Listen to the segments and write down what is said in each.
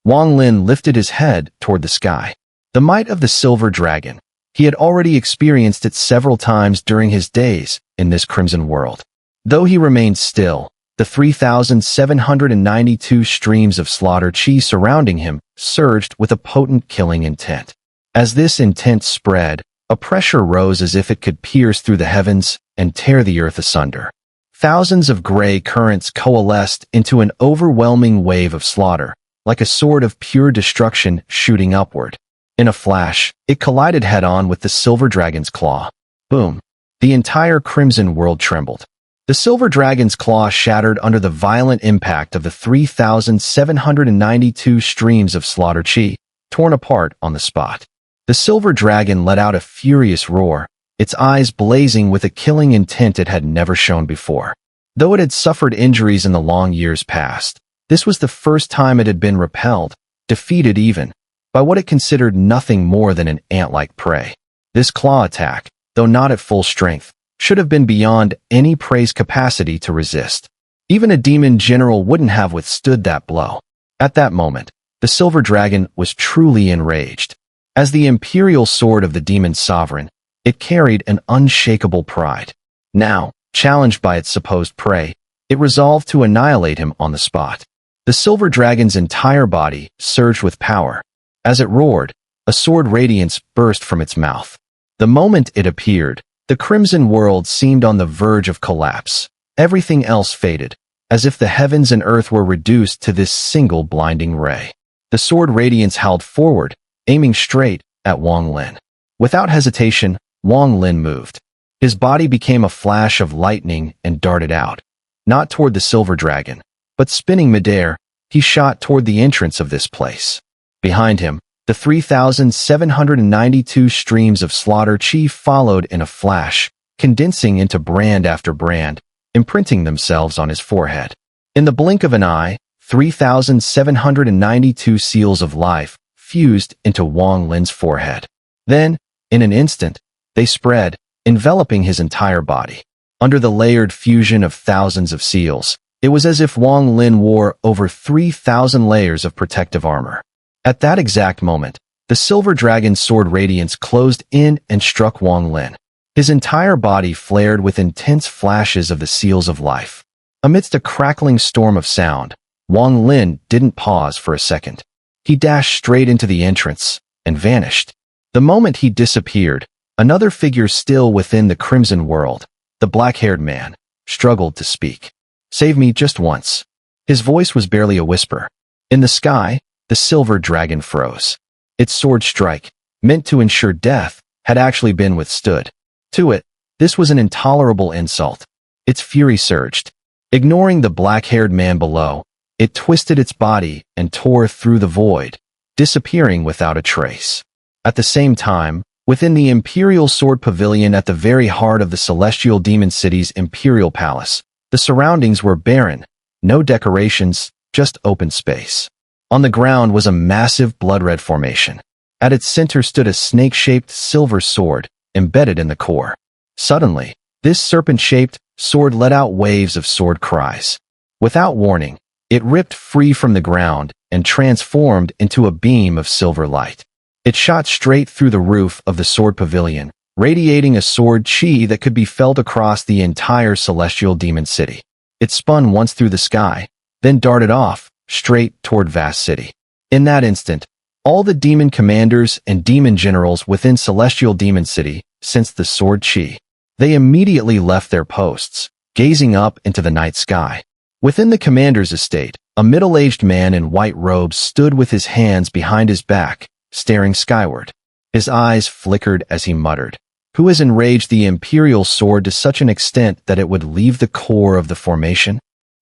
Wang Lin lifted his head toward the sky. The might of the silver dragon. He had already experienced it several times during his days in this crimson world. Though he remained still, the 3,792 streams of slaughter chi surrounding him surged with a potent killing intent. As this intent spread, a pressure rose as if it could pierce through the heavens and tear the earth asunder. Thousands of gray currents coalesced into an overwhelming wave of slaughter, like a sword of pure destruction shooting upward. In a flash, it collided head-on with the silver dragon's claw. Boom! The entire crimson world trembled. The silver dragon's claw shattered under the violent impact of the 3,792 streams of slaughter chi, torn apart on the spot. The silver dragon let out a furious roar, its eyes blazing with a killing intent it had never shown before. Though it had suffered injuries in the long years past, this was the first time it had been repelled, defeated even, by what it considered nothing more than an ant-like prey. This claw attack, though not at full strength, should have been beyond any prey's capacity to resist. Even a demon general wouldn't have withstood that blow. At that moment, the silver dragon was truly enraged. As the imperial sword of the demon sovereign, it carried an unshakable pride. Now, challenged by its supposed prey, it resolved to annihilate him on the spot. The silver dragon's entire body surged with power. As it roared, a sword radiance burst from its mouth. The moment it appeared, the crimson world seemed on the verge of collapse. Everything else faded, as if the heavens and earth were reduced to this single blinding ray. The sword radiance howled forward, aiming straight at Wang Lin. Without hesitation, Wang Lin moved. His body became a flash of lightning and darted out. Not toward the silver dragon, but spinning midair, he shot toward the entrance of this place. Behind him, the 3,792 streams of slaughter chi followed in a flash, condensing into brand after brand, imprinting themselves on his forehead. In the blink of an eye, 3,792 seals of life fused into Wang Lin's forehead. Then, in an instant, they spread, enveloping his entire body. Under the layered fusion of thousands of seals, it was as if Wang Lin wore over 3,000 layers of protective armor. At that exact moment, the silver dragon's sword radiance closed in and struck Wang Lin. His entire body flared with intense flashes of the seals of life. Amidst a crackling storm of sound, Wang Lin didn't pause for a second. He dashed straight into the entrance and vanished. The moment he disappeared, another figure still within the crimson world, the black-haired man, struggled to speak. "Save me just once." His voice was barely a whisper. In the sky, the silver dragon froze. Its sword strike, meant to ensure death, had actually been withstood. To it, this was an intolerable insult. Its fury surged. Ignoring the black-haired man below, it twisted its body and tore through the void, disappearing without a trace. At the same time, within the Imperial Sword Pavilion at the very heart of the Celestial Demon City's Imperial Palace, the surroundings were barren, no decorations, just open space. On the ground was a massive blood-red formation. At its center stood a snake-shaped silver sword, embedded in the core. Suddenly, this serpent-shaped sword let out waves of sword cries. Without warning, it ripped free from the ground and transformed into a beam of silver light. It shot straight through the roof of the sword pavilion, radiating a sword chi that could be felt across the entire Celestial Demon City. It spun once through the sky, then darted off, straight toward Vast City. In that instant, all the demon commanders and demon generals within Celestial Demon City sensed the sword chi. They immediately left their posts, gazing up into the night sky. Within the commander's estate, a middle-aged man in white robes stood with his hands behind his back, staring skyward. His eyes flickered as he muttered, "Who has enraged the Imperial Sword to such an extent that it would leave the core of the formation?"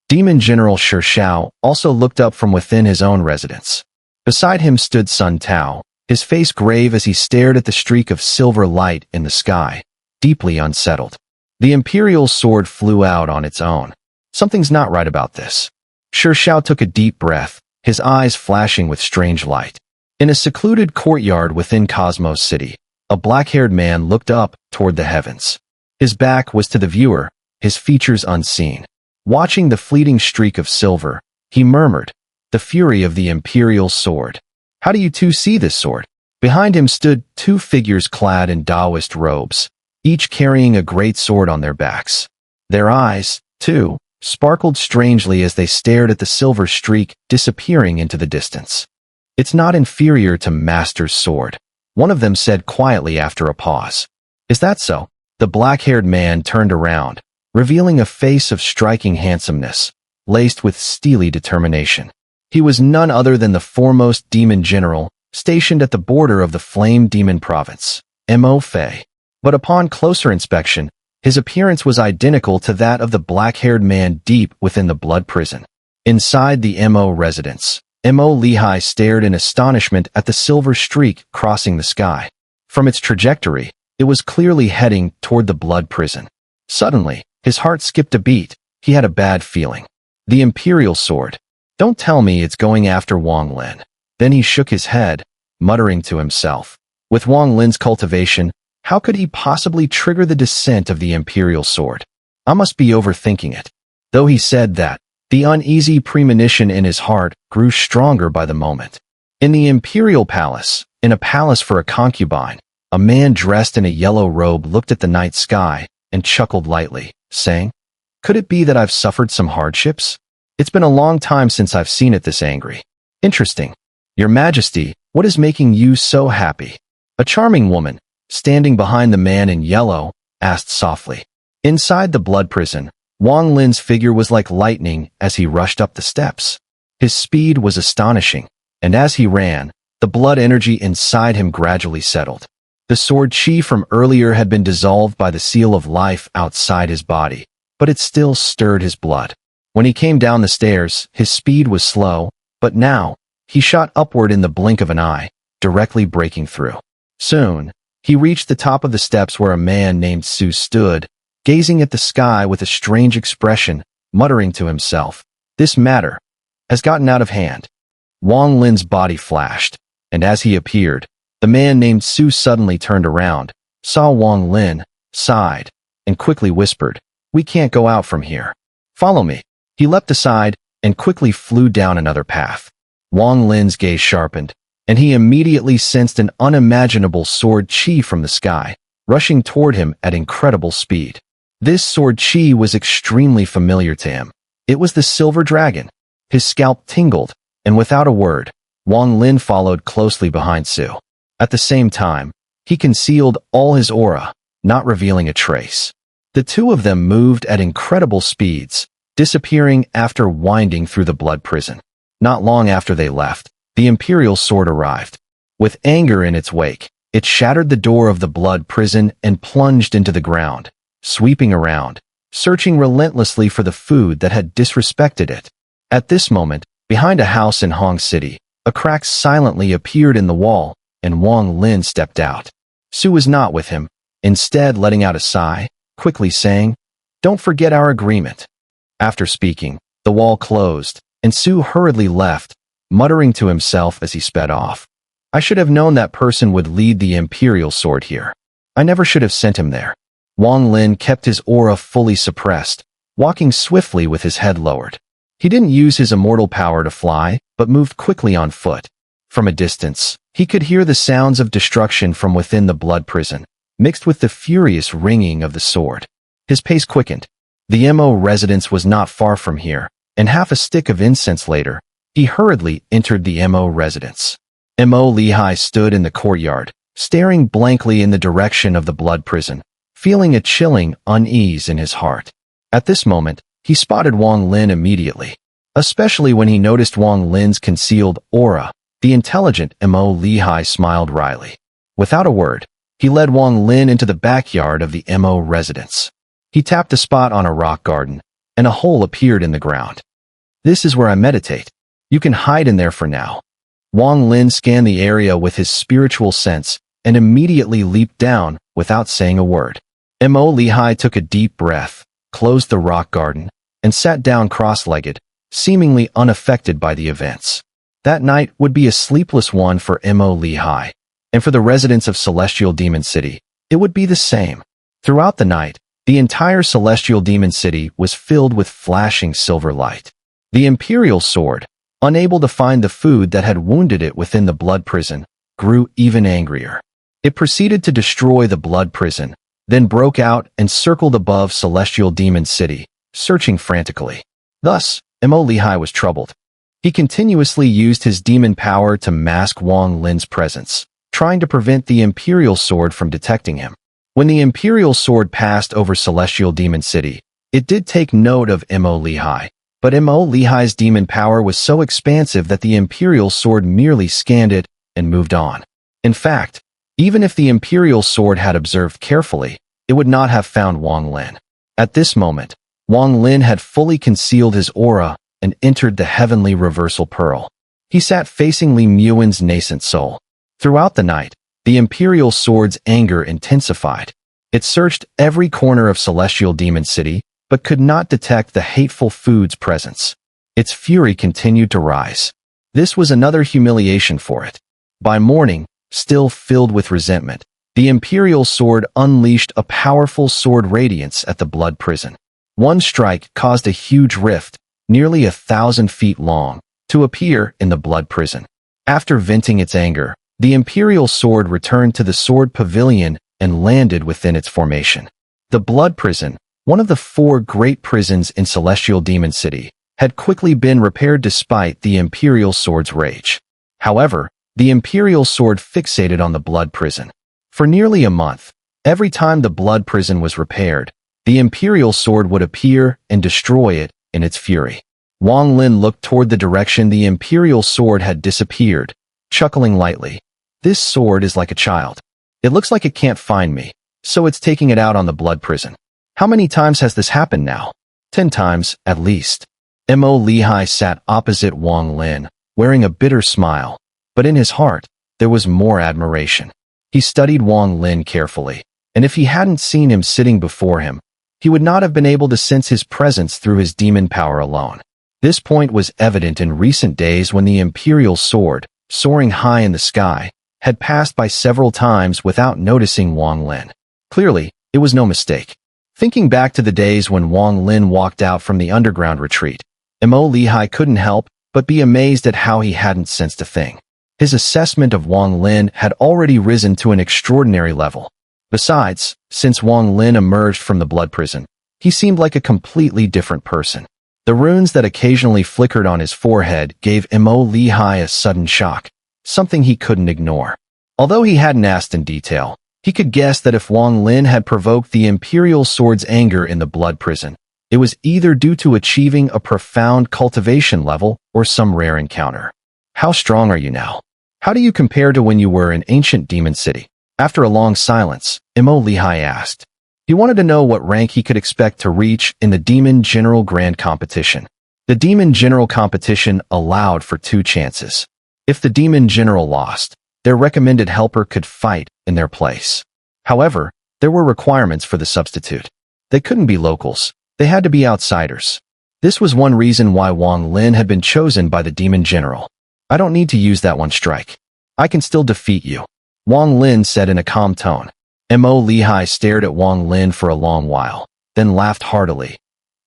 Demon General Shao also looked up from within his own residence. Beside him stood Sun Tao, his face grave as he stared at the streak of silver light in the sky, deeply unsettled. The Imperial Sword flew out on its own. Something's not right about this. Shao took a deep breath, his eyes flashing with strange light. In a secluded courtyard within Cosmos City, a black-haired man looked up toward the heavens. His back was to the viewer, his features unseen. Watching the fleeting streak of silver, he murmured, the fury of the imperial sword. How do you two see this sword? Behind him stood two figures clad in Taoist robes, each carrying a great sword on their backs. Their eyes, too, sparkled strangely as they stared at the silver streak disappearing into the distance. It's not inferior to Master's sword, one of them said quietly after a pause. Is that so? The black-haired man turned around, revealing a face of striking handsomeness, laced with steely determination. He was none other than the foremost demon general, stationed at the border of the Flame Demon Province, Mo Fei. But upon closer inspection, his appearance was identical to that of the black-haired man deep within the blood prison. Inside the Mo residence, Mo Lehigh stared in astonishment at the silver streak crossing the sky. From its trajectory, it was clearly heading toward the blood prison. Suddenly, his heart skipped a beat. He had a bad feeling. The imperial sword. Don't tell me it's going after Wang Lin. Then he shook his head, muttering to himself. With Wang Lin's cultivation, how could he possibly trigger the descent of the imperial sword? I must be overthinking it. Though he said that, the uneasy premonition in his heart grew stronger by the moment. In the imperial palace, in a palace for a concubine, a man dressed in a yellow robe looked at the night sky and chuckled lightly, saying, "Could it be that I've suffered some hardships? It's been a long time since I've seen it this angry. Interesting. Your Majesty, what is making you so happy?" A charming woman, standing behind the man in yellow, asked softly. Inside the blood prison, Wang Lin's figure was like lightning as he rushed up the steps. His speed was astonishing, and as he ran, the blood energy inside him gradually settled. The sword chi from earlier had been dissolved by the seal of life outside his body, but it still stirred his blood. When he came down the stairs, his speed was slow, but now, he shot upward in the blink of an eye, directly breaking through. Soon, he reached the top of the steps where a man named Su stood, gazing at the sky with a strange expression, muttering to himself, "This matter has gotten out of hand." Wang Lin's body flashed, and as he appeared, the man named Su suddenly turned around, saw Wang Lin, sighed, and quickly whispered, "We can't go out from here. Follow me." He leapt aside and quickly flew down another path. Wang Lin's gaze sharpened, and he immediately sensed an unimaginable sword chi from the sky, rushing toward him at incredible speed. This sword chi was extremely familiar to him. It was the silver dragon. His scalp tingled, and without a word, Wang Lin followed closely behind Su. At the same time, he concealed all his aura, not revealing a trace. The two of them moved at incredible speeds, disappearing after winding through the blood prison. Not long after they left, the imperial sword arrived. With anger in its wake, it shattered the door of the blood prison and plunged into the ground, sweeping around, searching relentlessly for the food that had disrespected it. At this moment, behind a house in Hong City, a crack silently appeared in the wall, and Wang Lin stepped out. Su was not with him, instead letting out a sigh, quickly saying, "Don't forget our agreement." After speaking, the wall closed, and Su hurriedly left, muttering to himself as he sped off. "I should have known that person would lead the imperial sword here. I never should have sent him there." Wang Lin kept his aura fully suppressed, walking swiftly with his head lowered. He didn't use his immortal power to fly, but moved quickly on foot. From a distance, he could hear the sounds of destruction from within the blood prison, mixed with the furious ringing of the sword. His pace quickened. The Mo residence was not far from here, and half a stick of incense later, he hurriedly entered the Mo residence. Mo Lehigh stood in the courtyard, staring blankly in the direction of the blood prison, feeling a chilling unease in his heart. At this moment, he spotted Wang Lin immediately, especially when he noticed Wang Lin's concealed aura. The intelligent Mo Lehigh smiled wryly. Without a word, he led Wang Lin into the backyard of the Mo residence. He tapped a spot on a rock garden, and a hole appeared in the ground. "This is where I meditate. You can hide in there for now." Wang Lin scanned the area with his spiritual sense and immediately leaped down without saying a word. Mo Lehigh took a deep breath, closed the rock garden, and sat down cross-legged, seemingly unaffected by the events. That night would be a sleepless one for Mo Lehigh, and for the residents of Celestial Demon City, it would be the same. Throughout the night, the entire Celestial Demon City was filled with flashing silver light. The imperial sword, unable to find the food that had wounded it within the blood prison, grew even angrier. It proceeded to destroy the blood prison, then broke out and circled above Celestial Demon City, searching frantically. Thus, Mo Lihai was troubled. He continuously used his demon power to mask Wang Lin's presence, trying to prevent the Imperial Sword from detecting him. When the Imperial Sword passed over Celestial Demon City, it did take note of Mo Lihai, but Mo Lihai's demon power was so expansive that the Imperial Sword merely scanned it and moved on. In fact, even if the Imperial Sword had observed carefully, it would not have found Wang Lin. At this moment, Wang Lin had fully concealed his aura and entered the heavenly reversal pearl. He sat facing Li Muin's nascent soul. Throughout the night, the Imperial Sword's anger intensified. It searched every corner of Celestial Demon City, but could not detect the hateful food's presence. Its fury continued to rise. This was another humiliation for it. By morning, still filled with resentment, the Imperial Sword unleashed a powerful sword radiance at the blood prison. One strike caused a huge rift, nearly 1,000 feet long, to appear in the blood prison. After venting its anger, the Imperial Sword returned to the sword pavilion and landed within its formation. The blood prison, one of the 4 great prisons in Celestial Demon City, had quickly been repaired despite the Imperial Sword's rage. However, the Imperial Sword fixated on the blood prison. For nearly a month, every time the blood prison was repaired, the Imperial Sword would appear and destroy it in its fury. Wang Lin looked toward the direction the Imperial Sword had disappeared, chuckling lightly. This sword is like a child. It looks like it can't find me, so it's taking it out on the blood prison. How many times has this happened now? 10 times, at least. Mo Lihai sat opposite Wang Lin, wearing a bitter smile, but in his heart, there was more admiration. He studied Wang Lin carefully, and if he hadn't seen him sitting before him, he would not have been able to sense his presence through his demon power alone. This point was evident in recent days when the Imperial Sword, soaring high in the sky, had passed by several times without noticing Wang Lin. Clearly, it was no mistake. Thinking back to the days when Wang Lin walked out from the underground retreat, Mo Lihai couldn't help but be amazed at how he hadn't sensed a thing. His assessment of Wang Lin had already risen to an extraordinary level. Besides, since Wang Lin emerged from the blood prison, he seemed like a completely different person. The runes that occasionally flickered on his forehead gave Mo Lihai a sudden shock, something he couldn't ignore. Although he hadn't asked in detail, he could guess that if Wang Lin had provoked the Imperial Sword's anger in the blood prison, it was either due to achieving a profound cultivation level or some rare encounter. How strong are you now? How do you compare to when you were in ancient Demon City? After a long silence, Mo Lihai asked. He wanted to know what rank he could expect to reach in the Demon General Grand Competition. The Demon General Competition allowed for 2 chances. If the Demon General lost, their recommended helper could fight in their place. However, there were requirements for the substitute. They couldn't be locals. They had to be outsiders. This was one reason why Wang Lin had been chosen by the Demon General. I don't need to use that one strike. I can still defeat you, Wang Lin said in a calm tone. Mo Lihai stared at Wang Lin for a long while, then laughed heartily.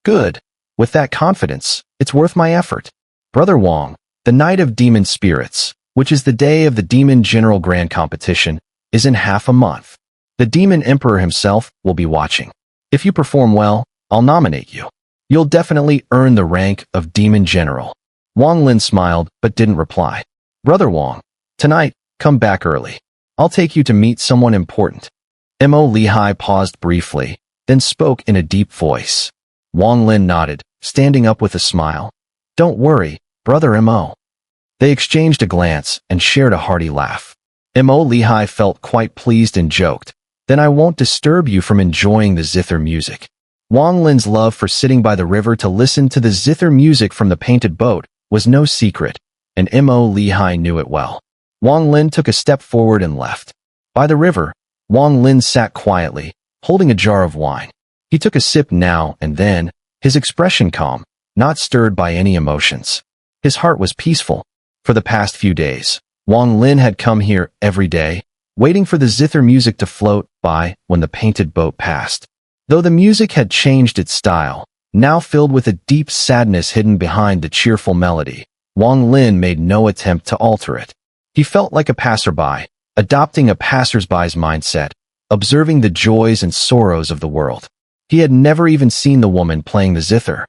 Good. With that confidence, it's worth my effort. Brother Wang, the Night of Demon Spirits, which is the day of the Demon General Grand Competition, is in half a month. The Demon Emperor himself will be watching. If you perform well, I'll nominate you. You'll definitely earn the rank of Demon General. Wang Lin smiled but didn't reply. Brother Wang, tonight, come back early. I'll take you to meet someone important. Mo Lihai paused briefly, then spoke in a deep voice. Wang Lin nodded, standing up with a smile. Don't worry, Brother Mo. They exchanged a glance and shared a hearty laugh. Mo Lihai felt quite pleased and joked. Then I won't disturb you from enjoying the zither music. Wang Lin's love for sitting by the river to listen to the zither music from the painted boat was no secret, and Mo Lihai knew it well. Wang Lin took a step forward and left. By the river, Wang Lin sat quietly, holding a jar of wine. He took a sip now and then, his expression calm, not stirred by any emotions. His heart was peaceful. For the past few days, Wang Lin had come here every day, waiting for the zither music to float by when the painted boat passed. Though the music had changed its style, now filled with a deep sadness hidden behind the cheerful melody, Wang Lin made no attempt to alter it. He felt like a passerby, adopting a passersby's mindset, observing the joys and sorrows of the world. He had never even seen the woman playing the zither.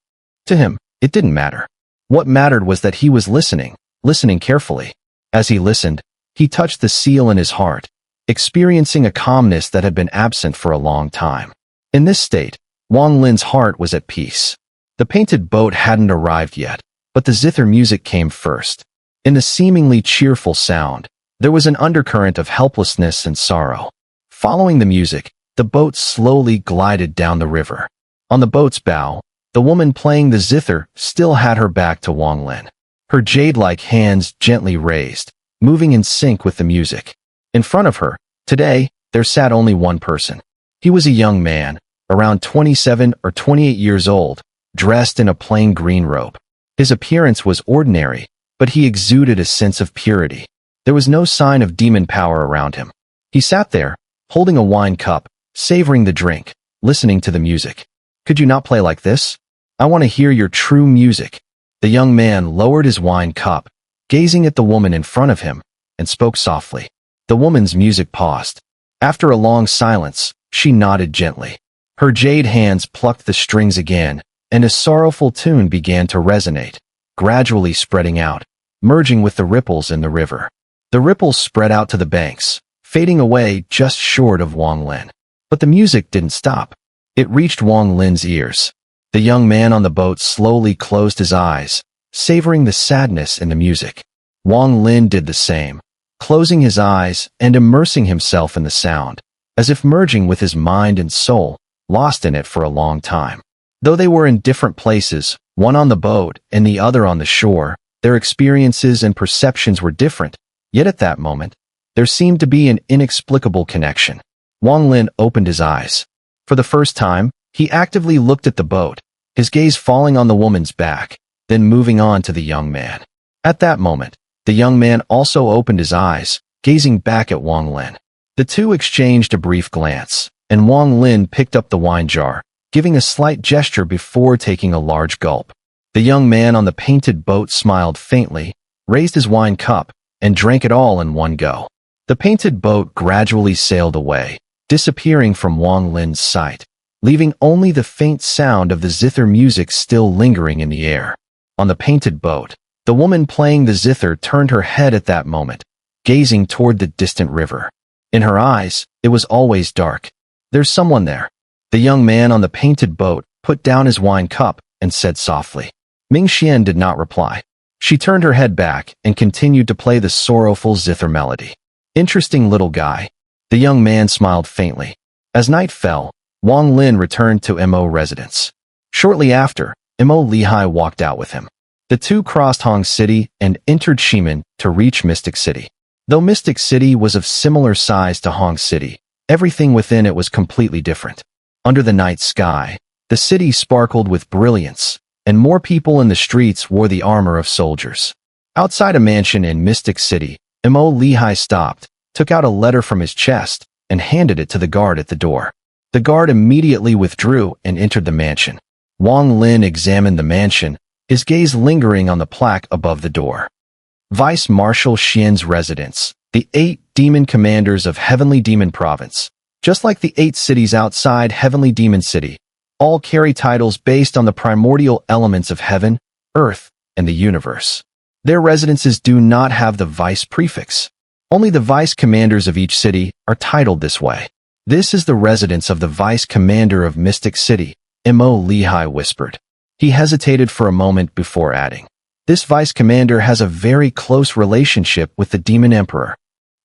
To him, it didn't matter. What mattered was that he was listening carefully. As he listened, he touched the seal in his heart, experiencing a calmness that had been absent for a long time. In this state, Wang Lin's heart was at peace. The painted boat hadn't arrived yet, but the zither music came first. In the seemingly cheerful sound, there was an undercurrent of helplessness and sorrow. Following the music, the boat slowly glided down the river. On the boat's bow, the woman playing the zither still had her back to Wang Lin. Her jade-like hands gently raised, moving in sync with the music. In front of her, today, there sat only one person. He was a young man, around 27 or 28 years old, dressed in a plain green robe. His appearance was ordinary, but he exuded a sense of purity. There was no sign of demon power around him. He sat there, holding a wine cup, savoring the drink, listening to the music. "Could you not play like this? I want to hear your true music." The young man lowered his wine cup, gazing at the woman in front of him, and spoke softly. The woman's music paused. After a long silence, she nodded gently. Her jade hands plucked the strings again, and a sorrowful tune began to resonate, gradually spreading out, merging with the ripples in the river. The ripples spread out to the banks, fading away just short of Wang Lin. But the music didn't stop. It reached Wang Lin's ears. The young man on the boat slowly closed his eyes, savoring the sadness in the music. Wang Lin did the same, closing his eyes and immersing himself in the sound, as if merging with his mind and soul, lost in it for a long time. Though they were in different places, one on the boat and the other on the shore, their experiences and perceptions were different, yet at that moment, there seemed to be an inexplicable connection. Wang Lin opened his eyes. For the first time, he actively looked at the boat, his gaze falling on the woman's back, then moving on to the young man. At that moment, the young man also opened his eyes, gazing back at Wang Lin. The two exchanged a brief glance, and Wang Lin picked up the wine jar, giving a slight gesture before taking a large gulp. The young man on the painted boat smiled faintly, raised his wine cup, and drank it all in one go. The painted boat gradually sailed away, disappearing from Wang Lin's sight, leaving only the faint sound of the zither music still lingering in the air. On the painted boat, the woman playing the zither turned her head at that moment, gazing toward the distant river. In her eyes, it was always dark. "There's someone there." The young man on the painted boat put down his wine cup and said softly. Ming Xian did not reply. She turned her head back and continued to play the sorrowful zither melody. "Interesting little guy." The young man smiled faintly. As night fell, Wang Lin returned to Mo residence. Shortly after, Mo Lihai walked out with him. The two crossed Hong City and entered Ximen to reach Mystic City. Though Mystic City was of similar size to Hong City, everything within it was completely different. Under the night sky, the city sparkled with brilliance, and more people in the streets wore the armor of soldiers. Outside a mansion in Mystic City, Mo Lihai stopped, took out a letter from his chest, and handed it to the guard at the door. The guard immediately withdrew and entered the mansion. Wang Lin examined the mansion, his gaze lingering on the plaque above the door. Vice Marshal Xian's residence, the 8 demon commanders of Heavenly Demon Province. Just like the 8 cities outside Heavenly Demon City, all carry titles based on the primordial elements of heaven, earth, and the universe. Their residences do not have the vice prefix. Only the vice commanders of each city are titled this way. "This is the residence of the vice commander of Mystic City," Mo Lihai whispered. He hesitated for a moment before adding, "This vice commander has a very close relationship with the demon emperor."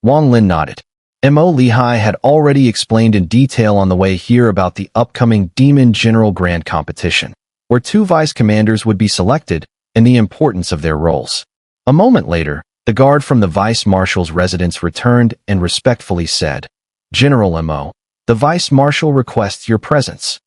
Wang Lin nodded. Mo Lihai had already explained in detail on the way here about the upcoming Demon General Grand Competition, where 2 vice commanders would be selected, and the importance of their roles. A moment later, the guard from the vice marshal's residence returned and respectfully said, "General Mo, the vice marshal requests your presence."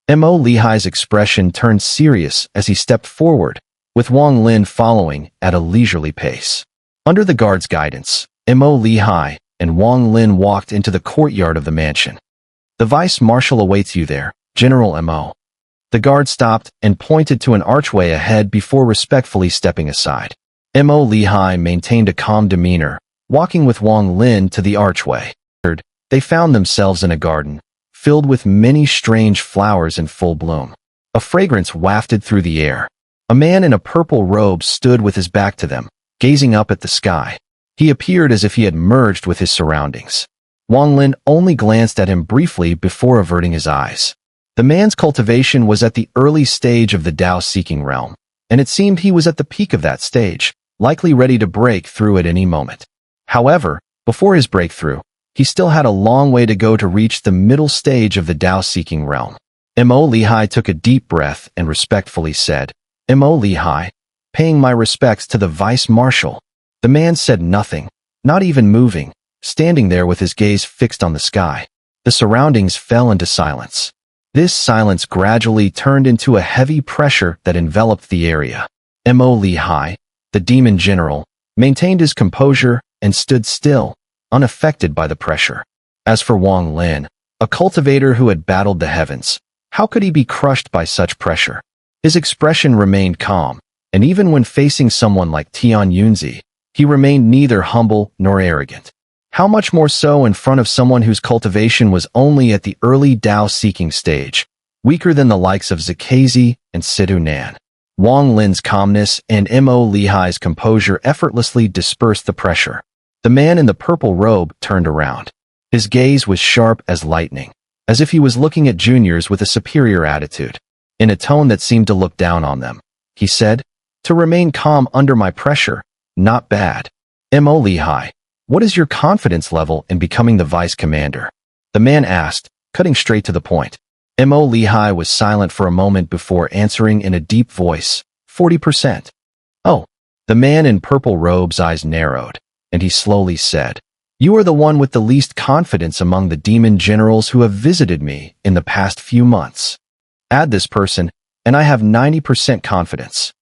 Mo Lihai's expression turned serious as he stepped forward, with Wang Lin following at a leisurely pace. Under the guard's guidance, Mo Lihai and Wang Lin walked into the courtyard of the mansion. "The vice marshal awaits you there, General Mo." The guard stopped and pointed to an archway ahead before respectfully stepping aside. Mo Lehigh maintained a calm demeanor, walking with Wang Lin to the archway. They found themselves in a garden, filled with many strange flowers in full bloom. A fragrance wafted through the air. A man in a purple robe stood with his back to them, gazing up at the sky. He appeared as if he had merged with his surroundings. Wang Lin only glanced at him briefly before averting his eyes. The man's cultivation was at the early stage of the Tao-seeking realm, and it seemed he was at the peak of that stage, likely ready to break through at any moment. However, before his breakthrough, he still had a long way to go to reach the middle stage of the Tao-seeking realm. Mo Lehigh took a deep breath and respectfully said, "Mo Lehigh, paying my respects to the vice marshal." The man said nothing, not even moving, standing there with his gaze fixed on the sky. The surroundings fell into silence. This silence gradually turned into a heavy pressure that enveloped the area. Mo Lehigh, the demon general, maintained his composure and stood still, unaffected by the pressure. As for Wang Lin, a cultivator who had battled the heavens, how could he be crushed by such pressure? His expression remained calm, and even when facing someone like Tian Yunzi, he remained neither humble nor arrogant. How much more so in front of someone whose cultivation was only at the early Tao-seeking stage, weaker than the likes of Zikazi and Sidu Nan. Wang Lin's calmness and Mo Lehigh's composure effortlessly dispersed the pressure. The man in the purple robe turned around. His gaze was sharp as lightning, as if he was looking at juniors with a superior attitude. In a tone that seemed to look down on them, he said, "To remain calm under my pressure, not bad. Mo Lehigh, what is your confidence level in becoming the vice commander?" The man asked, cutting straight to the point. Mo Lehigh was silent for a moment before answering in a deep voice, 40%. "Oh." The man in purple robe's eyes narrowed, and he slowly said, "You are the one with the least confidence among the demon generals who have visited me in the past few months. Add this person, and I have 90% confidence."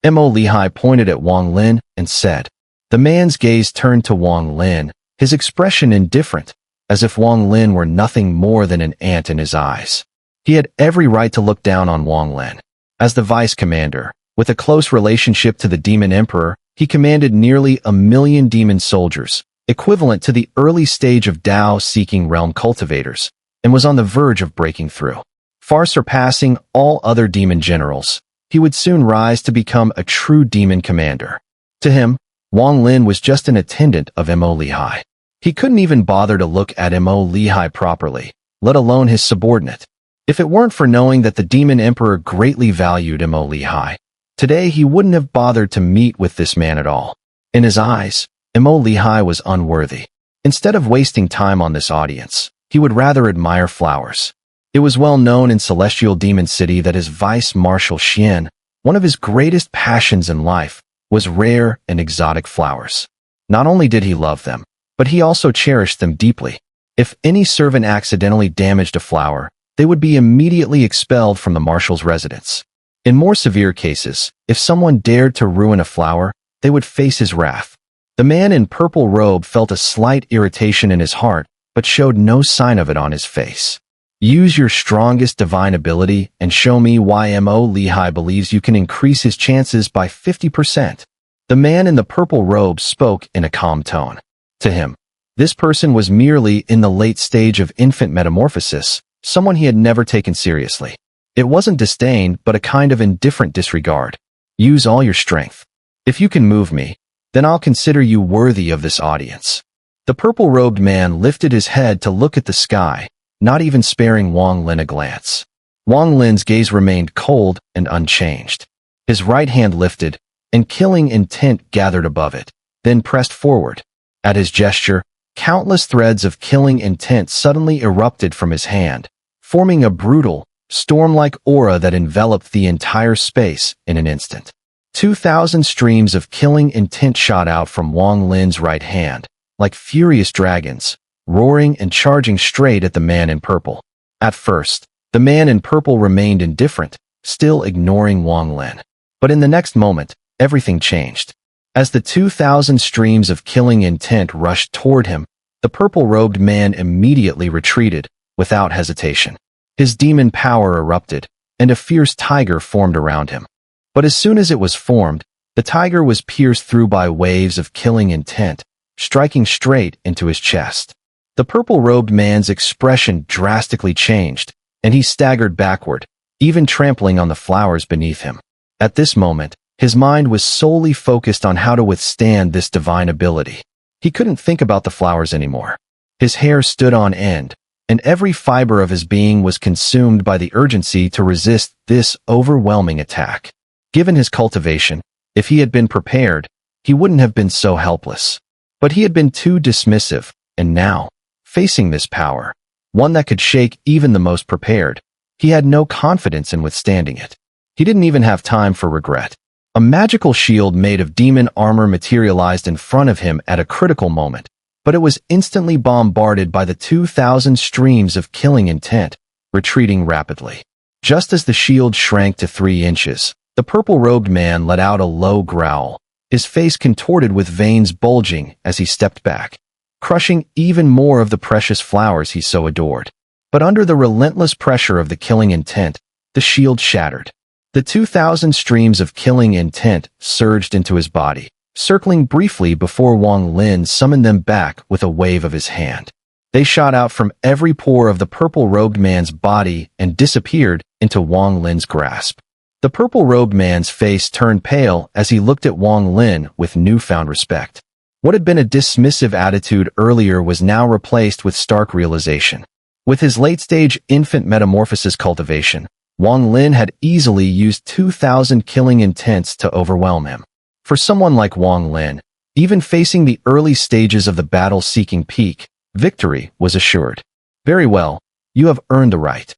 Mo Lehigh pointed at Wang Lin and said. The man's gaze turned to Wang Lin, his expression indifferent, as if Wang Lin were nothing more than an ant in his eyes. He had every right to look down on Wang Lin. As the vice commander, with a close relationship to the demon emperor, he commanded nearly 1,000,000 demon soldiers, equivalent to the early stage of Tao-seeking realm cultivators, and was on the verge of breaking through. Far surpassing all other demon generals, he would soon rise to become a true demon commander. To him, Wang Lin was just an attendant of Mo Lehigh. He couldn't even bother to look at Mo Lehigh properly, let alone his subordinate. If it weren't for knowing that the demon emperor greatly valued Mo Lehigh, today he wouldn't have bothered to meet with this man at all. In his eyes, Mo Lehigh was unworthy. Instead of wasting time on this audience, he would rather admire flowers. It was well known in Celestial Demon City that his vice marshal Xian, one of his greatest passions in life, was rare and exotic flowers. Not only did he love them, but he also cherished them deeply. If any servant accidentally damaged a flower, they would be immediately expelled from the marshal's residence. In more severe cases, if someone dared to ruin a flower, they would face his wrath. The man in purple robe felt a slight irritation in his heart, but showed no sign of it on his face. "Use your strongest divine ability and show me why Mo Lehigh believes you can increase his chances by 50%. The man in the purple robe spoke in a calm tone. To him, this person was merely in the late stage of infant metamorphosis, someone he had never taken seriously. It wasn't disdain, but a kind of indifferent disregard. "Use all your strength. If you can move me, then I'll consider you worthy of this audience." The purple-robed man lifted his head to look at the sky, not even sparing Wang Lin a glance. Wang Lin's gaze remained cold and unchanged. His right hand lifted, and killing intent gathered above it, then pressed forward. At his gesture, countless threads of killing intent suddenly erupted from his hand, forming a brutal, storm-like aura that enveloped the entire space in an instant. 2,000 streams of killing intent shot out from Wang Lin's right hand, like furious dragons, roaring and charging straight at the man in purple. At first, the man in purple remained indifferent, still ignoring Wang Lin. But in the next moment, everything changed. As the 2,000 streams of killing intent rushed toward him, the purple-robed man immediately retreated, without hesitation. His demon power erupted, and a fierce tiger formed around him. But as soon as it was formed, The tiger was pierced through by waves of killing intent, striking straight into his chest. The purple-robed man's expression drastically changed, and he staggered backward, even trampling on the flowers beneath him. At this moment, his mind was solely focused on how to withstand this divine ability. He couldn't think about the flowers anymore. His hair stood on end, and every fiber of his being was consumed by the urgency to resist this overwhelming attack. Given his cultivation, if he had been prepared, he wouldn't have been so helpless. But he had been too dismissive, and now, facing this power, one that could shake even the most prepared, he had no confidence in withstanding it. He didn't even have time for regret. A magical shield made of demon armor materialized in front of him at a critical moment, but it was instantly bombarded by the 2,000 streams of killing intent, retreating rapidly. Just as the shield shrank to 3 inches, the purple-robed man let out a low growl, his face contorted with veins bulging as he stepped back, crushing even more of the precious flowers he so adored. But under the relentless pressure of the killing intent, the shield shattered. The 2,000 streams of killing intent surged into his body, circling briefly before Wang Lin summoned them back with a wave of his hand. They shot out from every pore of the purple-robed man's body and disappeared into Wang Lin's grasp. The purple-robed man's face turned pale as he looked at Wang Lin with newfound respect. What had been a dismissive attitude earlier was now replaced with stark realization. With his late-stage infant metamorphosis cultivation, Wang Lin had easily used 2,000 killing intents to overwhelm him. For someone like Wang Lin, even facing the early stages of the battle-seeking peak, victory was assured. Very well, you have earned the right.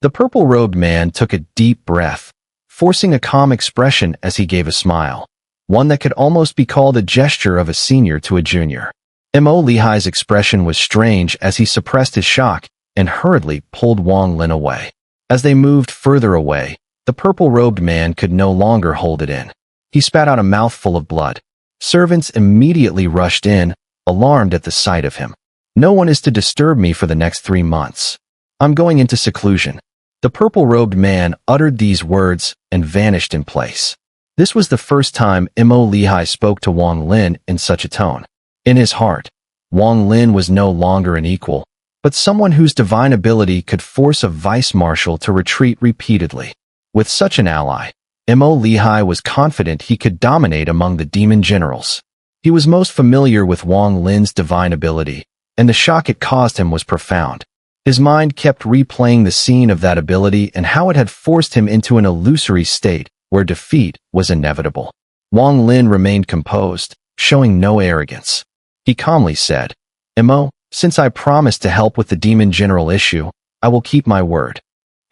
The purple-robed man took a deep breath, forcing a calm expression as he gave a smile, one that could almost be called a gesture of a senior to a junior. Mo Lihai's expression was strange as he suppressed his shock and hurriedly pulled Wang Lin away. As they moved further away, the purple-robed man could no longer hold it in. He spat out a mouthful of blood. Servants immediately rushed in, alarmed at the sight of him. No one is to disturb me for the next 3 months. I'm going into seclusion. The purple-robed man uttered these words and vanished in place. This was the first time Mo Lihai spoke to Wang Lin in such a tone. In his heart, Wang Lin was no longer an equal, but someone whose divine ability could force a vice-marshal to retreat repeatedly. With such an ally, Mo Lihai was confident he could dominate among the demon generals. He was most familiar with Wang Lin's divine ability, and the shock it caused him was profound. His mind kept replaying the scene of that ability and how it had forced him into an illusory state where defeat was inevitable. Wang Lin remained composed, showing no arrogance. He calmly said, Mo, since I promised to help with the demon general issue, I will keep my word.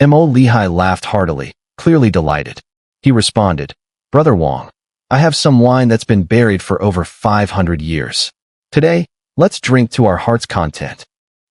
Mo Lihai laughed heartily, clearly delighted. He responded, Brother Wang, I have some wine that's been buried for over 500 years. Today, let's drink to our heart's content.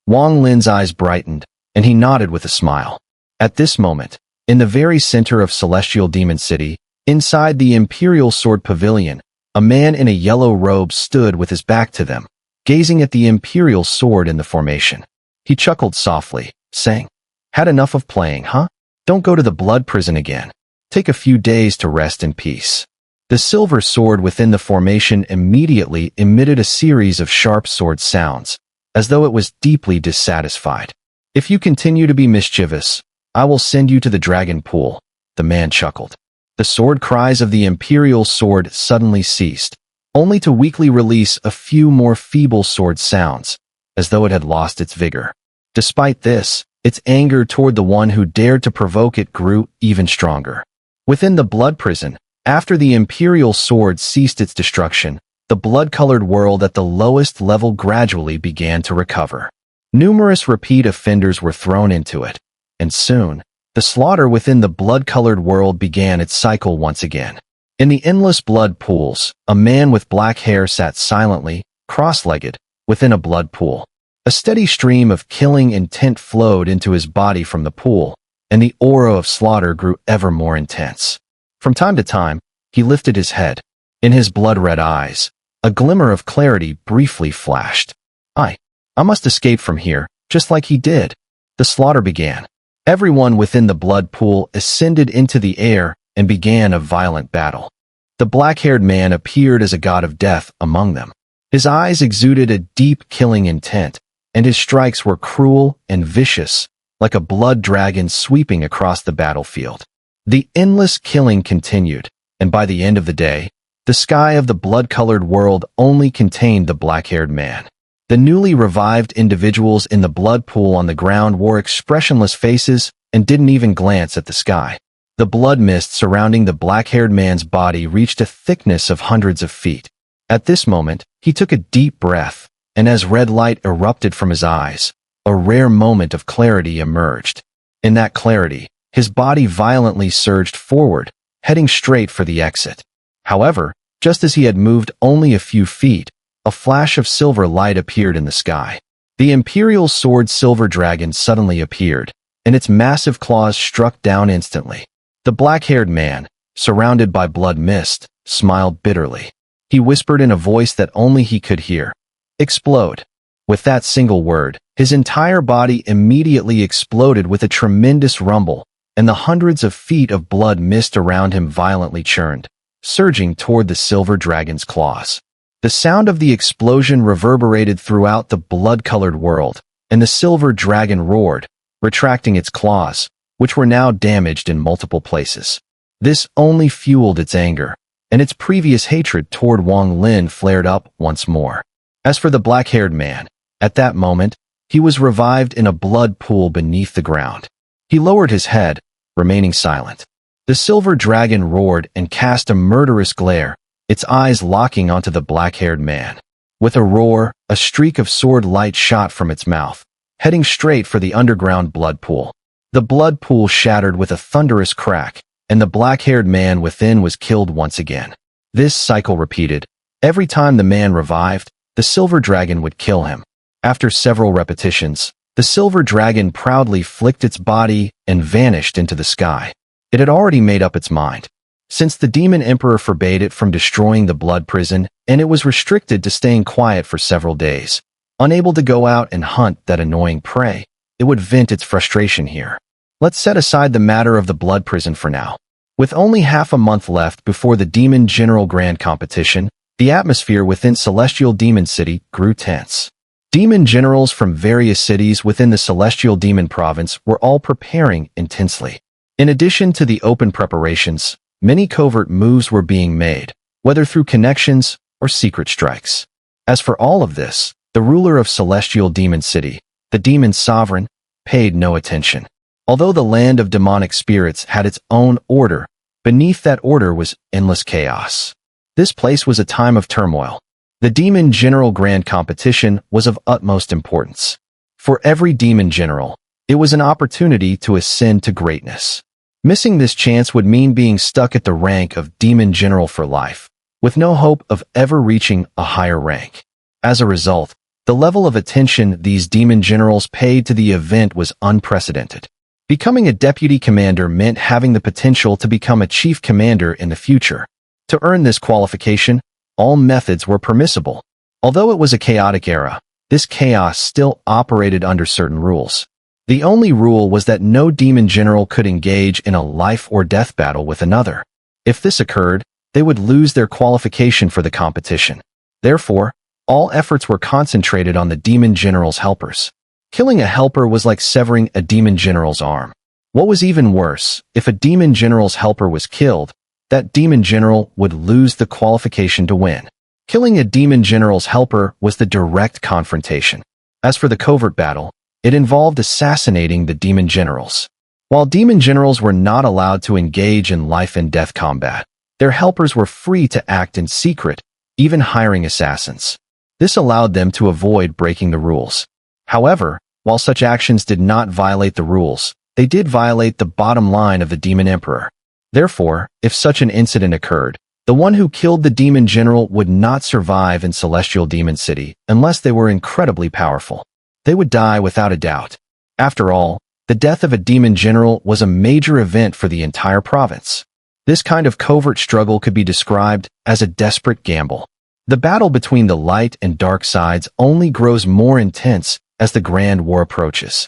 Wang Lin's eyes brightened, and he nodded with a smile. At this moment, in the very center of Celestial Demon City, inside the Imperial Sword Pavilion, a man in a yellow robe stood with his back to them, gazing at the Imperial Sword in the formation. He chuckled softly, saying, Had enough of playing, huh? Don't go to the blood prison again. Take a few days to rest in peace. The silver sword within the formation immediately emitted a series of sharp sword sounds, as though it was deeply dissatisfied. If you continue to be mischievous, I will send you to the dragon pool, the man chuckled. The sword cries of the Imperial Sword suddenly ceased, only to weakly release a few more feeble sword sounds, as though it had lost its vigor. Despite this, its anger toward the one who dared to provoke it grew even stronger. Within the blood prison, after the Imperial Sword ceased its destruction, the blood-colored world at the lowest level gradually began to recover. Numerous repeat offenders were thrown into it, and soon, the slaughter within the blood-colored world began its cycle once again. In the endless blood pools, a man with black hair sat silently, cross-legged, within a blood pool. A steady stream of killing intent flowed into his body from the pool, and the aura of slaughter grew ever more intense. From time to time, he lifted his head. In his blood-red eyes, a glimmer of clarity briefly flashed. I must escape from here, just like he did. The slaughter began. Everyone within the blood pool ascended into the air and began a violent battle. The The black-haired man appeared as a god of death among them. His eyes exuded a deep killing intent, and his strikes were cruel and vicious, like a blood dragon sweeping across the battlefield. The endless killing continued, and by the end of the day, the sky of the blood-colored world only contained the black-haired man. The newly revived individuals in the blood pool on the ground wore expressionless faces and didn't even glance at the sky. The blood mist surrounding the black-haired man's body reached a thickness of hundreds of feet. At this moment, he took a deep breath, and as red light erupted from his eyes, a rare moment of clarity emerged. In that clarity, his body violently surged forward, heading straight for the exit. However, just as he had moved only a few feet, a flash of silver light appeared in the sky. The imperial sword silver dragon suddenly appeared, and its massive claws struck down instantly. The black-haired man, surrounded by blood mist, smiled bitterly. He whispered in a voice that only he could hear, "Explode." With that single word, his entire body immediately exploded with a tremendous rumble, and the hundreds of feet of blood mist around him violently churned, surging toward the silver dragon's claws. The sound of the explosion reverberated throughout the blood-colored world, and the silver dragon roared, retracting its claws, which were now damaged in multiple places. This only fueled its anger, and its previous hatred toward Wang Lin flared up once more. As for the black-haired man, at that moment, he was revived in a blood pool beneath the ground. He lowered his head, remaining silent. The silver dragon roared and cast a murderous glare, its eyes locking onto the black-haired man. With a roar, a streak of sword light shot from its mouth, heading straight for the underground blood pool. The blood pool shattered with a thunderous crack, and the black-haired man within was killed once again. This cycle repeated. Every time the man revived, the silver dragon would kill him. After several repetitions, the silver dragon proudly flicked its body and vanished into the sky. It had already made up its mind. Since the demon emperor forbade it from destroying the blood prison, and it was restricted to staying quiet for several days, unable to go out and hunt that annoying prey, it would vent its frustration here. Let's set aside the matter of the blood prison for now. With only half a month left before the Demon General Grand Competition, the atmosphere within Celestial Demon City grew tense. Demon generals from various cities within the Celestial Demon Province were all preparing intensely. In addition to the open preparations, many covert moves were being made, whether through connections or secret strikes. As for all of this, the ruler of Celestial Demon City, the Demon Sovereign, paid no attention. Although the land of demonic spirits had its own order, beneath that order was endless chaos. This place was a time of turmoil. The Demon General Grand Competition was of utmost importance. For every demon general, it was an opportunity to ascend to greatness. Missing this chance would mean being stuck at the rank of Demon General for life, with no hope of ever reaching a higher rank. As a result, the level of attention these demon generals paid to the event was unprecedented. Becoming a deputy commander meant having the potential to become a chief commander in the future. To earn this qualification, all methods were permissible. Although it was a chaotic era, this chaos still operated under certain rules. The only rule was that no demon general could engage in a life-or-death battle with another. If this occurred, they would lose their qualification for the competition. Therefore, all efforts were concentrated on the demon general's helpers. Killing a helper was like severing a demon general's arm. What was even worse, if a demon general's helper was killed, that demon general would lose the qualification to win. Killing a demon general's helper was the direct confrontation. As for the covert battle, it involved assassinating the demon generals. While demon generals were not allowed to engage in life-and-death combat, their helpers were free to act in secret, even hiring assassins. This allowed them to avoid breaking the rules. However, while such actions did not violate the rules, they did violate the bottom line of the Demon Emperor. Therefore, if such an incident occurred, the one who killed the demon general would not survive in Celestial Demon City unless they were incredibly powerful. They would die without a doubt. After all, the death of a demon general was a major event for the entire province. This kind of covert struggle could be described as a desperate gamble. The battle between the light and dark sides only grows more intense as the Grand War approaches.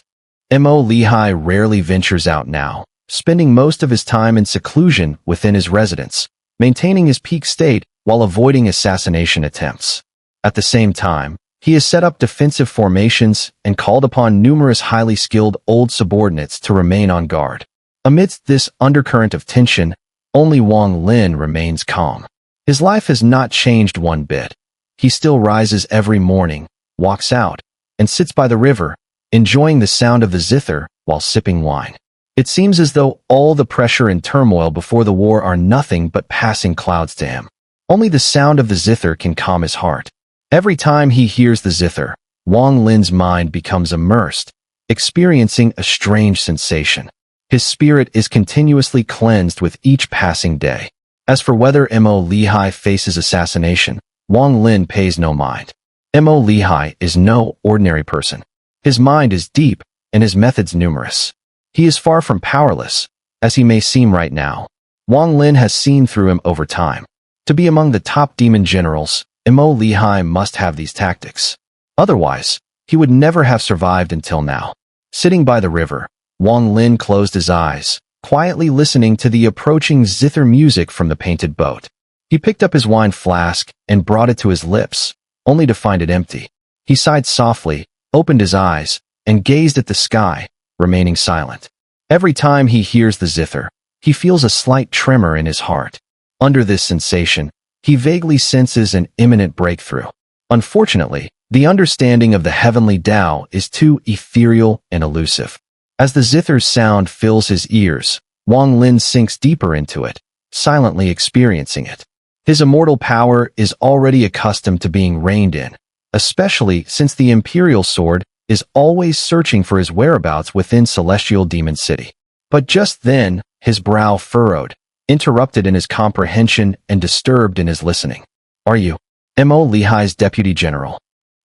Mo Lehigh rarely ventures out now, spending most of his time in seclusion within his residence, maintaining his peak state while avoiding assassination attempts. At the same time, he has set up defensive formations and called upon numerous highly skilled old subordinates to remain on guard. Amidst this undercurrent of tension, only Wang Lin remains calm. His life has not changed one bit. He still rises every morning, walks out, and sits by the river, enjoying the sound of the zither while sipping wine. It seems as though all the pressure and turmoil before the war are nothing but passing clouds to him. Only the sound of the zither can calm his heart. Every time he hears the zither, Wang Lin's mind becomes immersed, experiencing a strange sensation. His spirit is continuously cleansed with each passing day. As for whether Mo Lihai faces assassination, Wang Lin pays no mind. Mo Lihai is no ordinary person. His mind is deep, and his methods numerous. He is far from powerless, as he may seem right now. Wang Lin has seen through him over time. To be among the top demon generals, Mo Lihai must have these tactics. Otherwise, he would never have survived until now. Sitting by the river, Wang Lin closed his eyes, quietly listening to the approaching zither music from the painted boat. He picked up his wine flask and brought it to his lips, only to find it empty. He sighed softly, opened his eyes, and gazed at the sky, remaining silent. Every time he hears the zither, he feels a slight tremor in his heart. Under this sensation, he vaguely senses an imminent breakthrough. Unfortunately, the understanding of the heavenly Tao is too ethereal and elusive. As the zither's sound fills his ears, Wang Lin sinks deeper into it, silently experiencing it. His immortal power is already accustomed to being reined in, especially since the imperial sword is always searching for his whereabouts within Celestial Demon City. But just then, his brow furrowed, interrupted in his comprehension and disturbed in his listening. "Are you Mo Lihai's deputy general?"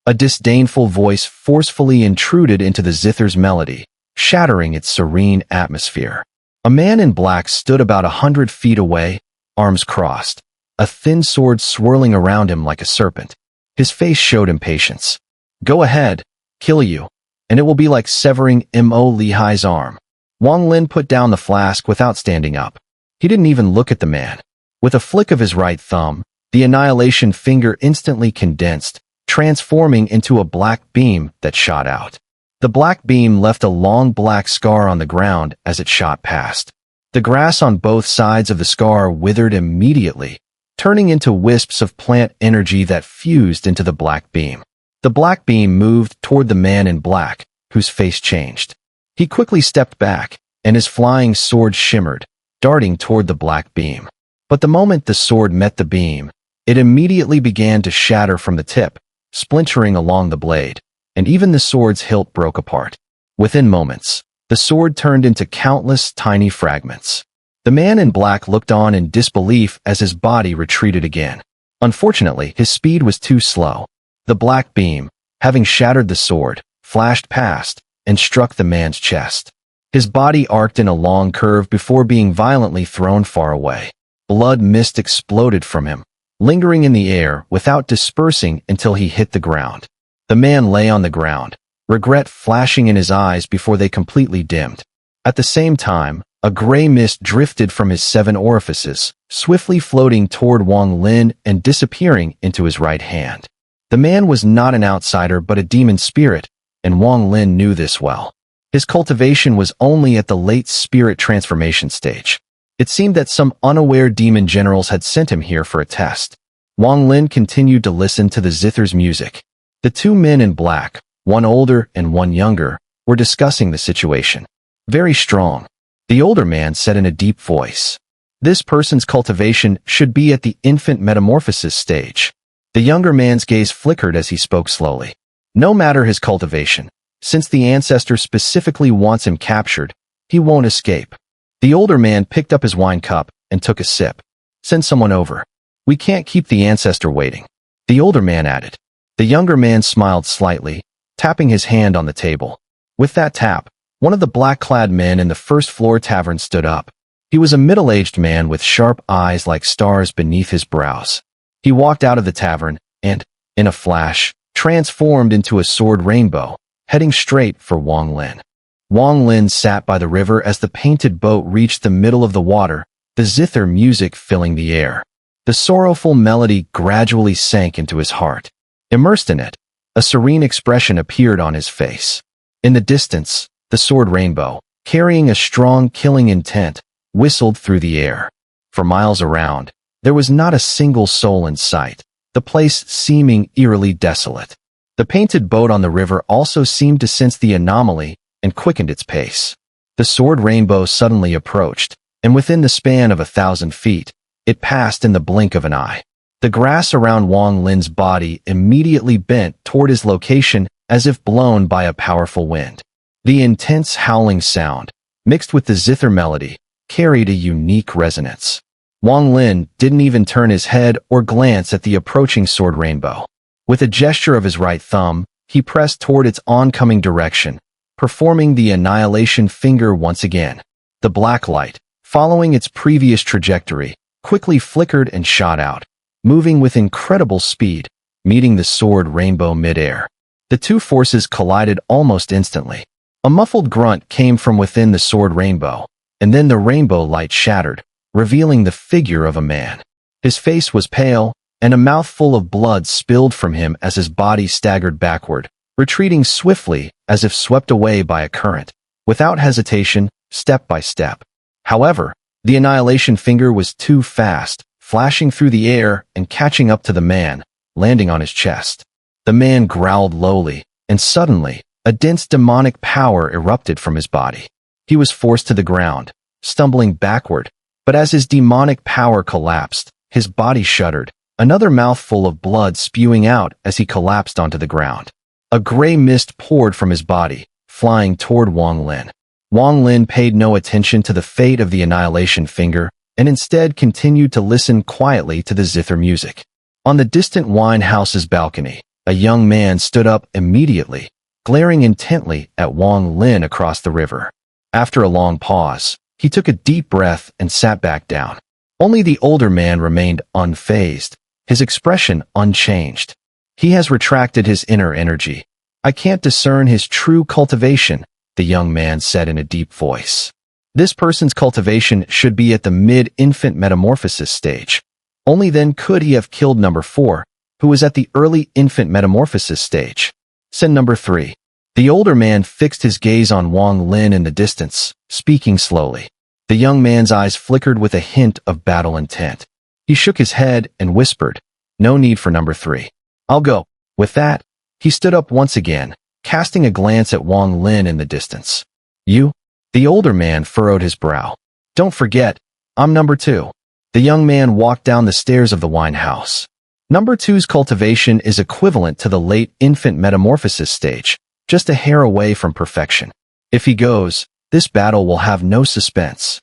A disdainful voice forcefully intruded into the zither's melody, shattering its serene atmosphere. A man in black stood about 100 feet away, arms crossed, a thin sword swirling around him like a serpent. His face showed impatience. "Go ahead, kill you, and it will be like severing Mo Lihai's arm." Wang Lin put down the flask without standing up. He didn't even look at the man. With a flick of his right thumb, the annihilation finger instantly condensed, transforming into a black beam that shot out. The black beam left a long black scar on the ground as it shot past. The grass on both sides of the scar withered immediately, turning into wisps of plant energy that fused into the black beam. The black beam moved toward the man in black, whose face changed. He quickly stepped back, and his flying sword shimmered, darting toward the black beam. But the moment the sword met the beam, it immediately began to shatter from the tip, splintering along the blade, and even the sword's hilt broke apart. Within moments, the sword turned into countless tiny fragments. The man in black looked on in disbelief as his body retreated again. Unfortunately, his speed was too slow. The black beam, having shattered the sword, flashed past and struck the man's chest. His body arced in a long curve before being violently thrown far away. Blood mist exploded from him, lingering in the air without dispersing until he hit the ground. The man lay on the ground, regret flashing in his eyes before they completely dimmed. At the same time, a gray mist drifted from his 7 orifices, swiftly floating toward Wang Lin and disappearing into his right hand. The man was not an outsider but a demon spirit, and Wang Lin knew this well. His cultivation was only at the late spirit transformation stage. It seemed that some unaware demon generals had sent him here for a test. Wang Lin continued to listen to the zither's music. The 2 men in black, one older and one younger, were discussing the situation. "Very strong," the older man said in a deep voice. "This person's cultivation should be at the infant metamorphosis stage." The younger man's gaze flickered as he spoke slowly. "No matter his cultivation, since the ancestor specifically wants him captured, he won't escape." The older man picked up his wine cup and took a sip. "Send someone over. We can't keep the ancestor waiting," the older man added. The younger man smiled slightly, tapping his hand on the table. With that tap, one of the black-clad men in the first-floor tavern stood up. He was a middle-aged man with sharp eyes like stars beneath his brows. He walked out of the tavern and, in a flash, transformed into a sword rainbow, heading straight for Wang Lin. Wang Lin sat by the river as the painted boat reached the middle of the water, the zither music filling the air. The sorrowful melody gradually sank into his heart. Immersed in it, a serene expression appeared on his face. In the distance, the sword rainbow, carrying a strong killing intent, whistled through the air. For miles around, there was not a single soul in sight, the place seeming eerily desolate. The painted boat on the river also seemed to sense the anomaly and quickened its pace. The sword rainbow suddenly approached, and within the span of 1,000 feet, it passed in the blink of an eye. The grass around Wang Lin's body immediately bent toward his location as if blown by a powerful wind. The intense howling sound, mixed with the zither melody, carried a unique resonance. Wang Lin didn't even turn his head or glance at the approaching sword rainbow. With a gesture of his right thumb, he pressed toward its oncoming direction, performing the annihilation finger once again. The black light, following its previous trajectory, quickly flickered and shot out, moving with incredible speed, meeting the sword rainbow midair. The two forces collided almost instantly. A muffled grunt came from within the sword rainbow, and then the rainbow light shattered, revealing the figure of a man. His face was pale, and a mouthful of blood spilled from him as his body staggered backward, retreating swiftly as if swept away by a current, without hesitation, step by step. However, the annihilation finger was too fast, flashing through the air and catching up to the man, landing on his chest. The man growled lowly, and suddenly, a dense demonic power erupted from his body. He was forced to the ground, stumbling backward, but as his demonic power collapsed, his body shuddered, another mouthful of blood spewing out as he collapsed onto the ground. A gray mist poured from his body, flying toward Wang Lin. Wang Lin paid no attention to the fate of the annihilation finger and instead continued to listen quietly to the zither music. On the distant wine house's balcony, a young man stood up immediately, glaring intently at Wang Lin across the river. After a long pause, he took a deep breath and sat back down. Only the older man remained unfazed, his expression unchanged. He has retracted his inner energy. I can't discern his true cultivation, the young man said in a deep voice. This person's cultivation should be at the mid-infant metamorphosis stage. Only then could he have killed number 4, who was at the early infant metamorphosis stage. Said number 3. The older man fixed his gaze on Wang Lin in the distance, speaking slowly. The young man's eyes flickered with a hint of battle intent. He shook his head and whispered, "No need for number 3. I'll go." With that, he stood up once again, casting a glance at Wang Lin in the distance. "You?" The older man furrowed his brow. "Don't forget, I'm number 2. The young man walked down the stairs of the wine house. Number 2's cultivation is equivalent to the late infant metamorphosis stage, just a hair away from perfection. If he goes, this battle will have no suspense."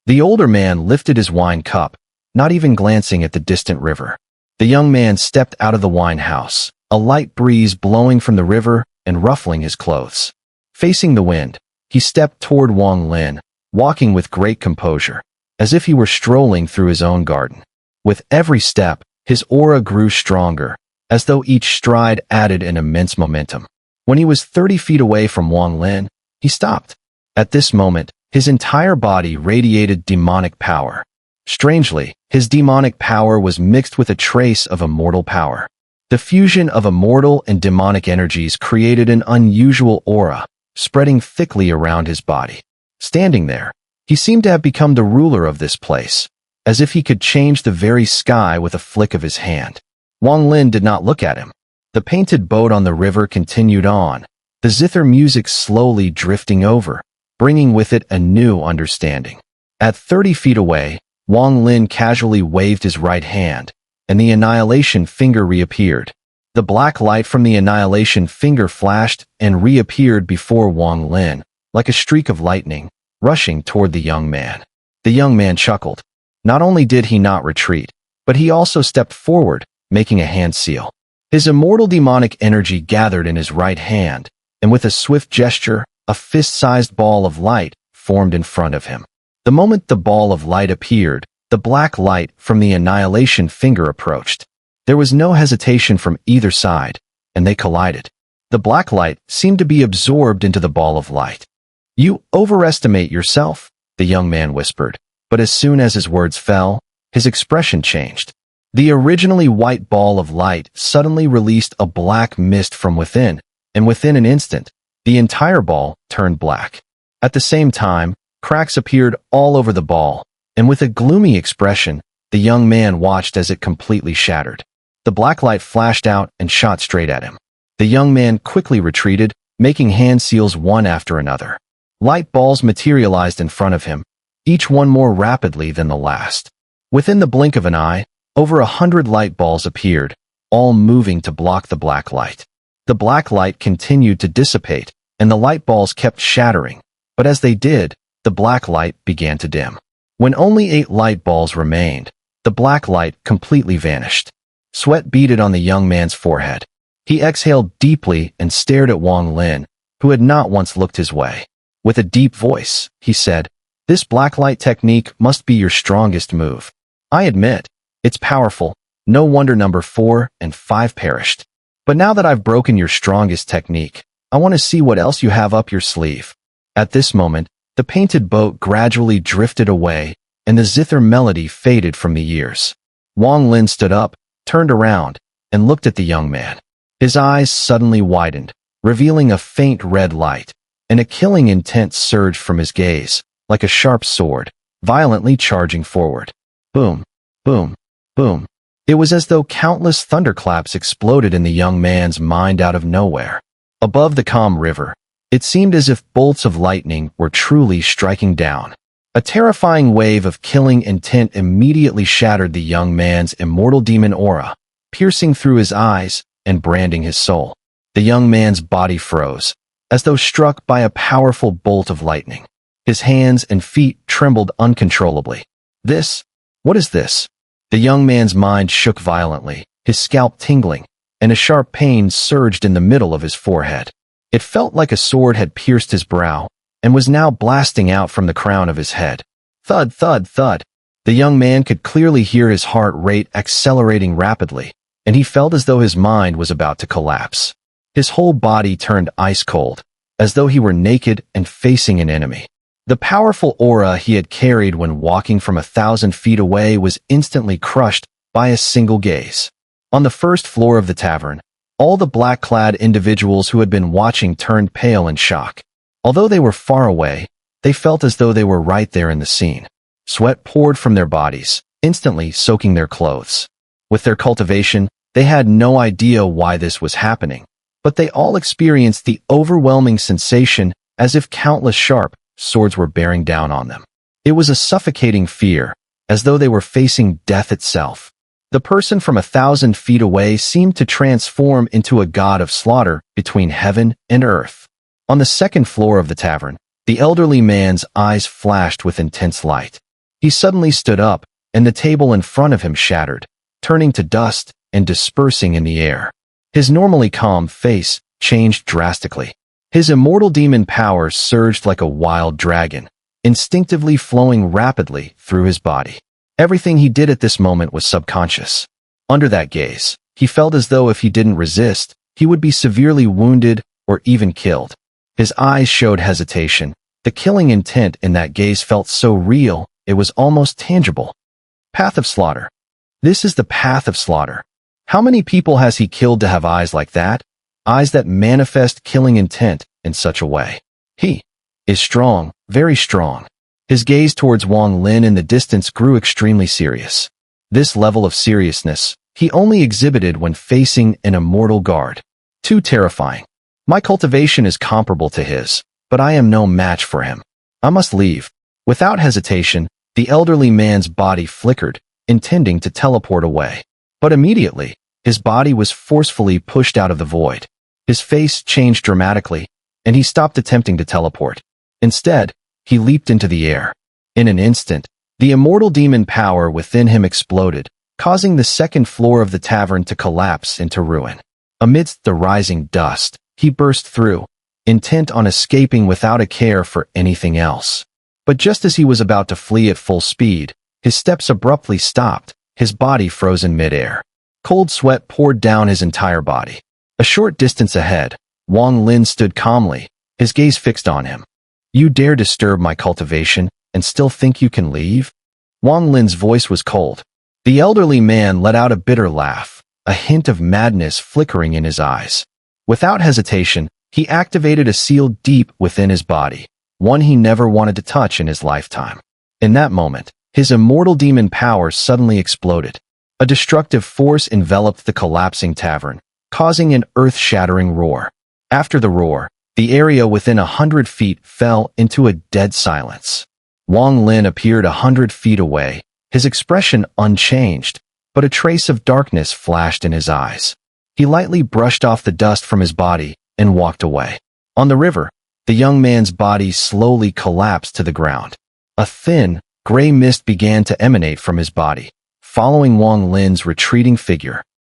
The older man lifted his wine cup, not even glancing at the distant river. The young man stepped out of the wine house, a light breeze blowing from the river and ruffling his clothes. Facing the wind, he stepped toward Wang Lin, walking with great composure, as if he were strolling through his own garden. With every step, his aura grew stronger, as though each stride added an immense momentum. When he was 30 feet away from Wang Lin, he stopped. At this moment, his entire body radiated demonic power. Strangely, his demonic power was mixed with a trace of immortal power. The fusion of immortal and demonic energies created an unusual aura, spreading thickly around his body. Standing there, he seemed to have become the ruler of this place, as if he could change the very sky with a flick of his hand. Wang Lin did not look at him. The painted boat on the river continued on, the zither music slowly drifting over, bringing with it a new understanding. At 30 feet away, Wang Lin casually waved his right hand, and the annihilation finger reappeared. The black light from the annihilation finger flashed and reappeared before Wang Lin, like a streak of lightning, rushing toward the young man. The young man chuckled. Not only did he not retreat, but he also stepped forward, making a hand seal. His immortal demonic energy gathered in his right hand, and with a swift gesture, a fist-sized ball of light formed in front of him. The moment the ball of light appeared, the black light from the annihilation finger approached. There was no hesitation from either side, and they collided. The black light seemed to be absorbed into the ball of light. "You overestimate yourself," the young man whispered, But as soon as his words fell, his expression changed. The originally white ball of light suddenly released a black mist from within, and within an instant, the entire ball turned black. At the same time, cracks appeared all over the ball, and with a gloomy expression, the young man watched as it completely shattered. The black light flashed out and shot straight at him. The young man quickly retreated, making hand seals one after another. Light balls materialized in front of him, each one more rapidly than the last. Within the blink of an eye, over 100 light balls appeared, all moving to block the black light. The black light continued to dissipate, and the light balls kept shattering, but as they did, the black light began to dim. When only 8 light balls remained, the black light completely vanished. Sweat beaded on the young man's forehead. He exhaled deeply and stared at Wang Lin, who had not once looked his way. With a deep voice, he said, "This black light technique must be your strongest move. I admit, it's powerful. No wonder number 4 and 5 perished. But now that I've broken your strongest technique, I want to see what else you have up your sleeve." At this moment, the painted boat gradually drifted away, and the zither melody faded from the ears. Wang Lin stood up, turned around, and looked at the young man. His eyes suddenly widened, revealing a faint red light, and a killing intent surged from his gaze, like a sharp sword, violently charging forward. Boom, boom, boom. It was as though countless thunderclaps exploded in the young man's mind out of nowhere. Above the calm river, it seemed as if bolts of lightning were truly striking down. A terrifying wave of killing intent immediately shattered the young man's immortal demon aura, piercing through his eyes and branding his soul. The young man's body froze, as though struck by a powerful bolt of lightning. His hands and feet trembled uncontrollably. What is this? The young man's mind shook violently, his scalp tingling, and a sharp pain surged in the middle of his forehead. It felt like a sword had pierced his brow, and was now blasting out from the crown of his head. Thud, thud, thud. The young man could clearly hear his heart rate accelerating rapidly, and he felt as though his mind was about to collapse. His whole body turned ice cold, as though he were naked and facing an enemy. The powerful aura he had carried when walking from 1,000 feet away was instantly crushed by a single gaze. On the first floor of the tavern, all the black-clad individuals who had been watching turned pale in shock. Although they were far away, they felt as though they were right there in the scene. Sweat poured from their bodies, instantly soaking their clothes. With their cultivation, they had no idea why this was happening, but they all experienced the overwhelming sensation as if countless sharp swords were bearing down on them. It was a suffocating fear, as though they were facing death itself. The person from 1,000 feet away seemed to transform into a god of slaughter between heaven and earth. On the second floor of the tavern, the elderly man's eyes flashed with intense light. He suddenly stood up, and the table in front of him shattered, turning to dust and dispersing in the air. His normally calm face changed drastically. His immortal demon power surged like a wild dragon, instinctively flowing rapidly through his body. Everything he did at this moment was subconscious. Under that gaze, he felt as though if he didn't resist, he would be severely wounded or even killed. His eyes showed hesitation. The killing intent in that gaze felt so real, it was almost tangible. Path of slaughter. This is the path of slaughter. How many people has he killed to have eyes like that? Eyes that manifest killing intent in such a way. He is strong, very strong. His gaze towards Wang Lin in the distance grew extremely serious. This level of seriousness he only exhibited when facing an immortal guard. Too terrifying. My cultivation is comparable to his, but I am no match for him. I must leave. Without hesitation, the elderly man's body flickered, intending to teleport away. But immediately, his body was forcefully pushed out of the void. His face changed dramatically, and he stopped attempting to teleport. Instead, he leaped into the air. In an instant, the immortal demon power within him exploded, causing the second floor of the tavern to collapse into ruin. Amidst the rising dust, he burst through, intent on escaping without a care for anything else. But just as he was about to flee at full speed, his steps abruptly stopped, his body froze in midair. Cold sweat poured down his entire body. A short distance ahead, Wang Lin stood calmly, his gaze fixed on him. You dare disturb my cultivation and still think you can leave? Wang Lin's voice was cold. The elderly man let out a bitter laugh, a hint of madness flickering in his eyes. Without hesitation, he activated a seal deep within his body, one he never wanted to touch in his lifetime. In that moment, his immortal demon power suddenly exploded. A destructive force enveloped the collapsing tavern, causing an earth-shattering roar. After the roar, the area within 100 feet fell into a dead silence. Wang Lin appeared 100 feet away, his expression unchanged, but a trace of darkness flashed in his eyes. He lightly brushed off the dust from his body and walked away. On the river, the young man's body slowly collapsed to the ground. A thin, gray mist began to emanate from his body, following Wang Lin's retreating figure.